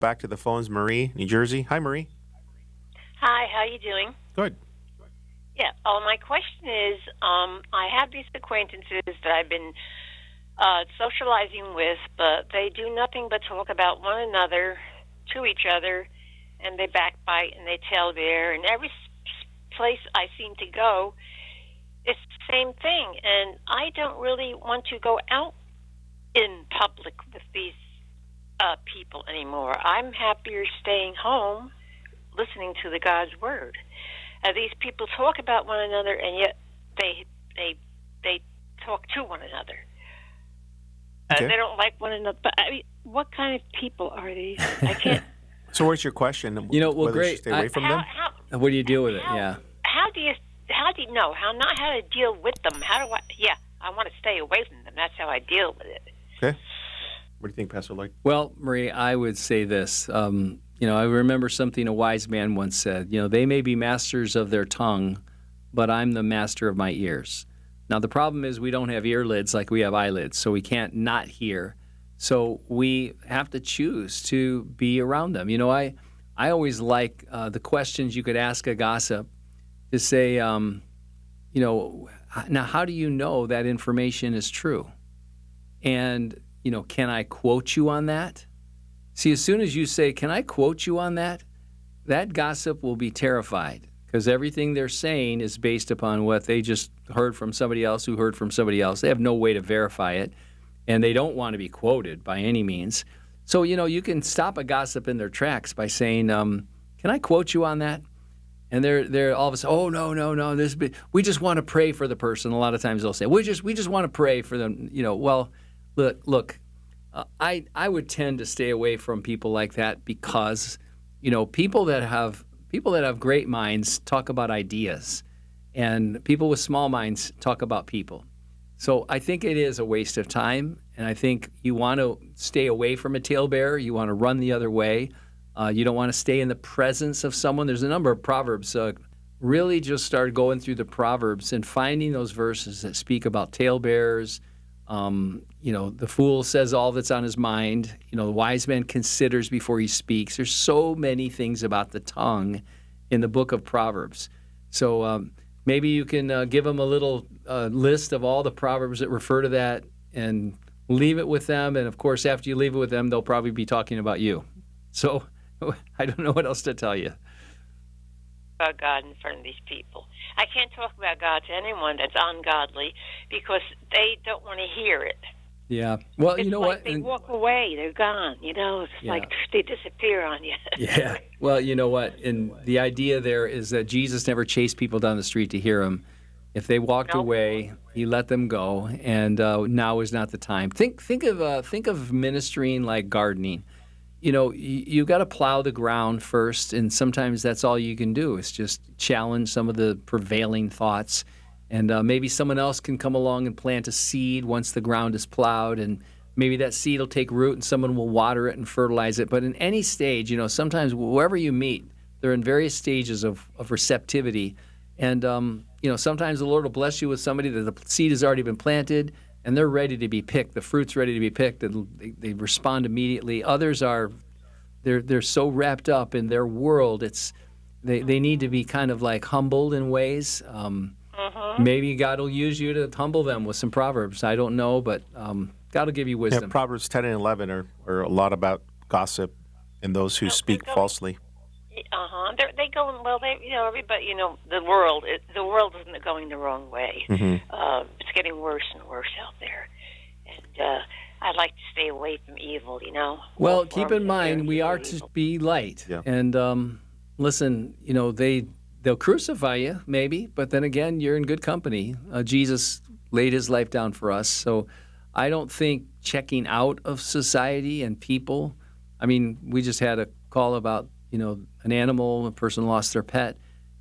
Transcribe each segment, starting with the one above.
back to the phones. Marie, New Jersey. Hi, Marie. Hi, how you doing? Good. Yeah. My question is, I have these acquaintances that I've been socializing with, but they do nothing but talk about one another to each other, and they backbite and they talebear, and every place I seem to go, it's the same thing. And I don't really want to go out in public with these people anymore. I'm happier staying home, listening to the God's word. These people talk about one another, and yet they talk to one another. Okay. They don't like one another. But I mean, what kind of people are these? I can't. So what's your question? Well, Whether great. you should stay away from them? What do you deal with it? Yeah. How do you know not how to deal with them? How do I? Yeah, I want to stay away from them. That's how I deal with it. Okay. What do you think, Pastor Lloyd? Well, Marie, I would say this. I remember something a wise man once said. They may be masters of their tongue, but I'm the master of my ears. Now, the problem is we don't have earlids like we have eyelids, so we can't not hear. So we have to choose to be around them. I always like the questions you could ask a gossip to say, now how do you know that information is true? And, can I quote you on that? See, as soon as you say, can I quote you on that? That gossip will be terrified because everything they're saying is based upon what they just heard from somebody else who heard from somebody else. They have no way to verify it, and they don't want to be quoted by any means. So, you can stop a gossip in their tracks by saying, can I quote you on that? And they're all of a sudden, oh, no, we just want to pray for the person. A lot of times they'll say, we just want to pray for them. Well, look, I would tend to stay away from people like that because, people that have great minds talk about ideas, and people with small minds talk about people. So I think it is a waste of time, and I think you want to stay away from a talebearer. You want to run the other way. You don't want to stay in the presence of someone. There's a number of Proverbs. Really just start going through the Proverbs and finding those verses that speak about talebearers. The fool says all that's on his mind. The wise man considers before he speaks. There's so many things about the tongue in the book of Proverbs. So maybe you can give them a little list of all the Proverbs that refer to that and leave it with them. And, of course, after you leave it with them, they'll probably be talking about you. So I don't know what else to tell you. About God in front of these people. I can't talk about God to anyone that's ungodly because they don't want to hear it. Yeah. Well, it's you know like what? They walk away. They're gone. It's like they disappear on you. Yeah. Well, you know what? And the idea there is that Jesus never chased people down the street to hear him. If they walked away, he let them go, and now is not the time. Think of ministering like gardening. You got to plow the ground first, and sometimes that's all you can do is just challenge some of the prevailing thoughts. And maybe someone else can come along and plant a seed once the ground is plowed, and maybe that seed will take root and someone will water it and fertilize it. But in any stage, sometimes wherever you meet, they're in various stages of receptivity. And, sometimes the Lord will bless you with somebody that the seed has already been planted, and they're ready to be picked. The fruit's ready to be picked, and they respond immediately. Others are, they're so wrapped up in their world. They need to be kind of like humbled in ways. Maybe God will use you to humble them with some Proverbs. I don't know, but God will give you wisdom. Yeah, Proverbs 10 and 11 are a lot about gossip and those who speak falsely. They go everybody. The world isn't going the wrong way. Mm-hmm. It's getting worse and worse out there, and I'd like to stay away from evil. Well, keep in mind we are to be light, and listen. They'll crucify you, maybe, but then again, you're in good company. Jesus laid his life down for us, so I don't think checking out of society and people. I mean, we just had a call about an animal, a person lost their pet.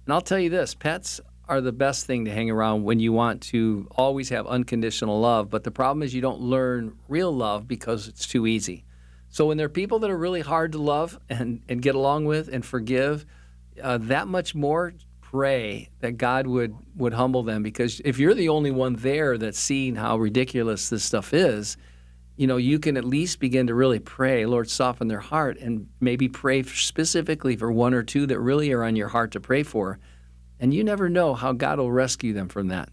And I'll tell you this, pets are the best thing to hang around when you want to always have unconditional love. But the problem is you don't learn real love because it's too easy. So when there are people that are really hard to love and get along with and forgive, that much more pray that God would humble them. Because if you're the only one there that's seeing how ridiculous this stuff is, you can at least begin to really pray, Lord, soften their heart, and maybe pray specifically for one or two that really are on your heart to pray for. And you never know how God will rescue them from that.